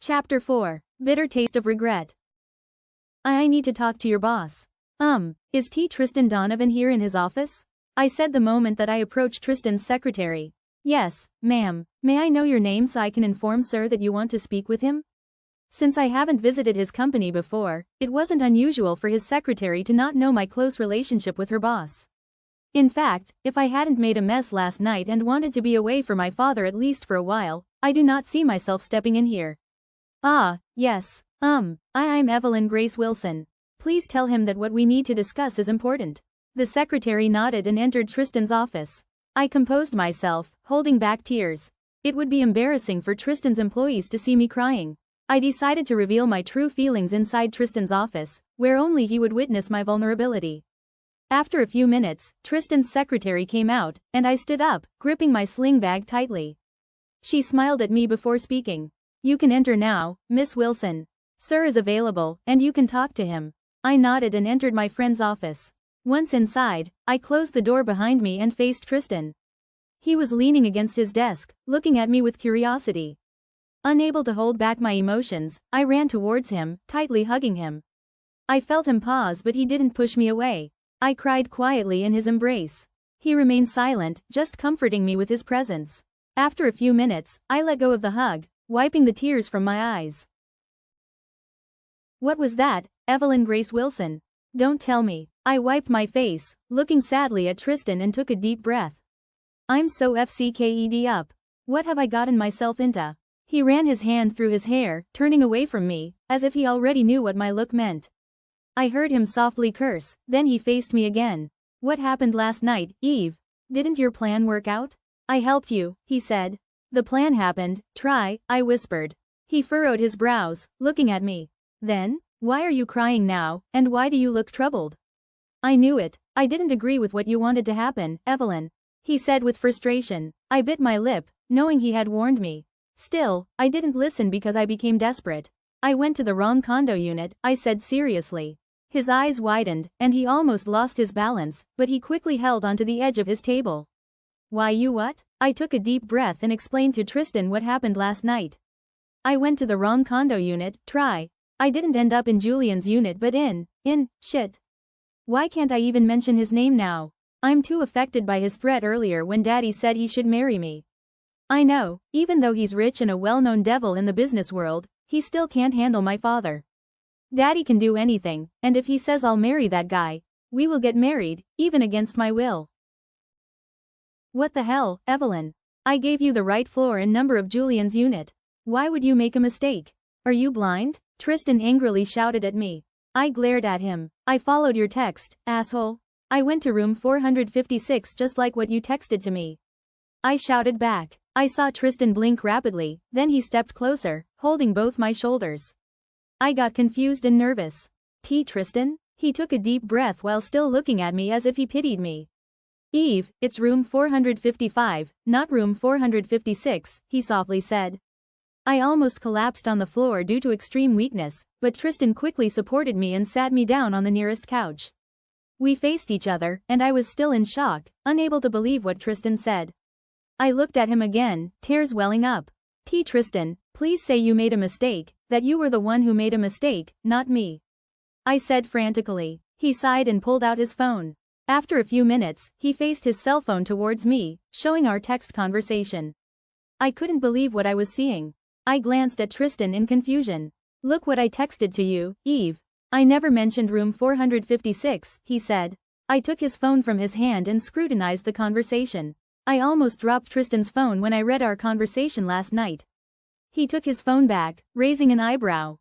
Chapter 4. Bitter Taste of Regret. I need to talk to your boss. Is Tristan Donovan here in his office? I said the moment that I approached Tristan's secretary. Yes, ma'am. May I know your name so I can inform sir that you want to speak with him? Since I haven't visited his company before, it wasn't unusual for his secretary to not know my close relationship with her boss. In fact, if I hadn't made a mess last night and wanted to be away from my father at least for a while, I do not see myself stepping in here. Ah, yes. I'm Evelyn Grace Wilson. Please tell him that what we need to discuss is important. The secretary nodded and entered Tristan's office. I composed myself, holding back tears. It would be embarrassing for Tristan's employees to see me crying. I decided to reveal my true feelings inside Tristan's office, where only he would witness my vulnerability. After a few minutes, Tristan's secretary came out, and I stood up, gripping my sling bag tightly. She smiled at me before speaking. You can enter now, Miss Wilson. Sir is available, and you can talk to him. I nodded and entered my friend's office. Once inside, I closed the door behind me and faced Tristan. He was leaning against his desk, looking at me with curiosity. Unable to hold back my emotions, I ran towards him, tightly hugging him. I felt him pause, but he didn't push me away. I cried quietly in his embrace. He remained silent, just comforting me with his presence. After a few minutes, I let go of the hug, wiping the tears from my eyes. What was that, Evelyn Grace Wilson? Don't tell me. I wiped my face, looking sadly at Tristan, and took a deep breath. I'm so FCKED up. What have I gotten myself into? He ran his hand through his hair, turning away from me, as if he already knew what my look meant. I heard him softly curse, then he faced me again. What happened last night, Eve? Didn't your plan work out? I helped you, he said. The plan happened, I whispered. He furrowed his brows, looking at me. Then, why are you crying now, and why do you look troubled? I knew it. I didn't agree with what you wanted to happen, Evelyn. He said with frustration. I bit my lip, knowing he had warned me. Still, I didn't listen because I became desperate. I went to the wrong condo unit, I said seriously. His eyes widened, and he almost lost his balance, but he quickly held onto the edge of his table. Why you what? I took a deep breath and explained to Tristan what happened last night. I went to the wrong condo unit, I didn't end up in Julian's unit but shit. Why can't I even mention his name now? I'm too affected by his threat earlier when Daddy said he should marry me. I know, even though he's rich and a well-known devil in the business world, he still can't handle my father. Daddy can do anything, and if he says I'll marry that guy, we will get married, even against my will. What the hell, Evelyn? I gave you the right floor and number of Julian's unit. Why would you make a mistake? Are you blind? Tristan angrily shouted at me. I glared at him. I followed your text, asshole. I went to room 456 just like what you texted to me. I shouted back. I saw Tristan blink rapidly, then he stepped closer, holding both my shoulders. I got confused and nervous. Tristan? He took a deep breath while still looking at me as if he pitied me. Eve, it's room 455, not room 456, he softly said. I almost collapsed on the floor due to extreme weakness, but Tristan quickly supported me and sat me down on the nearest couch. We faced each other, and I was still in shock, unable to believe what Tristan said. I looked at him again, tears welling up. Tristan, please say you made a mistake, that you were the one who made a mistake, not me. I said frantically. He sighed and pulled out his phone. After a few minutes, he faced his cell phone towards me, showing our text conversation. I couldn't believe what I was seeing. I glanced at Tristan in confusion. Look what I texted to you, Eve. I never mentioned room 456, he said. I took his phone from his hand and scrutinized the conversation. I almost dropped Tristan's phone when I read our conversation last night. He took his phone back, raising an eyebrow.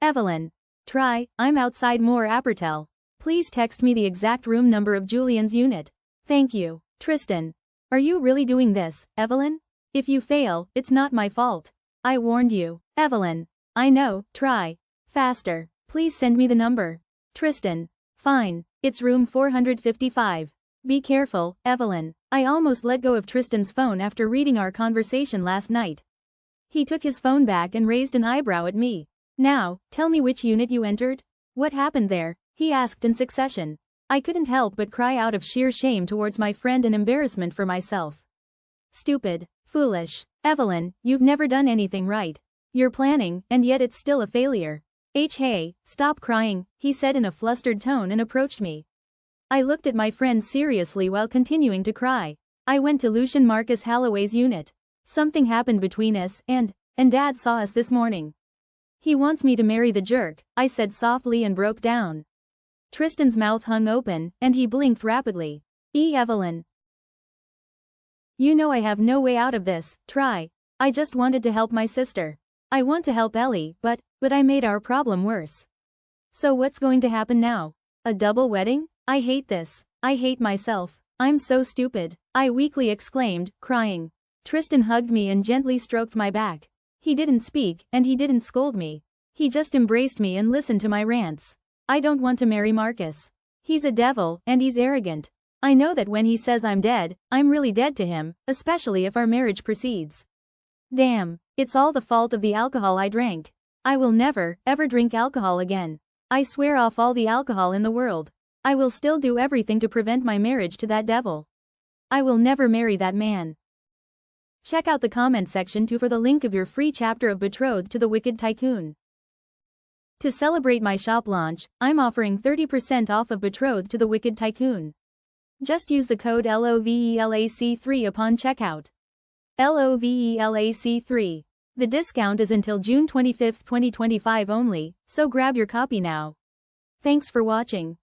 Evelyn. I'm outside Moore Appertel. Please text me the exact room number of Julian's unit. Thank you. Tristan. Are you really doing this, Evelyn? If you fail, it's not my fault. I warned you. Evelyn. I know, faster. Please send me the number. Tristan. Fine. It's room 455. Be careful, Evelyn. I almost let go of Tristan's phone after reading our conversation last night. He took his phone back and raised an eyebrow at me. Now, tell me which unit you entered? What happened there? He asked in succession. I couldn't help but cry out of sheer shame towards my friend and embarrassment for myself. Stupid. Foolish. Evelyn, you've never done anything right. You're planning, and yet it's still a failure. Hey, stop crying, he said in a flustered tone and approached me. I looked at my friend seriously while continuing to cry. I went to Lucian Marcus Halloway's unit. Something happened between us, and Dad saw us this morning. He wants me to marry the jerk, I said softly and broke down. Tristan's mouth hung open, and he blinked rapidly. Evelyn. You know I have no way out of this, try. I just wanted to help my sister. I want to help Ellie, but I made our problem worse. So what's going to happen now? A double wedding? I hate this. I hate myself. I'm so stupid, I weakly exclaimed, crying. Tristan hugged me and gently stroked my back. He didn't speak, and he didn't scold me. He just embraced me and listened to my rants. I don't want to marry Marcus. He's a devil, and he's arrogant. I know that when he says I'm dead, I'm really dead to him, especially if our marriage proceeds. Damn, it's all the fault of the alcohol I drank. I will never, ever drink alcohol again. I swear off all the alcohol in the world. I will still do everything to prevent my marriage to that devil. I will never marry that man. Check out the comment section for the link of your free chapter of Betrothed to the Wicked Tycoon. To celebrate my shop launch, I'm offering 30% off of Betrothed to the Wicked Tycoon. Just use the code LOVELAC3 upon checkout. LOVELAC3. The discount is until June 25, 2025 only, so grab your copy now. Thanks for watching.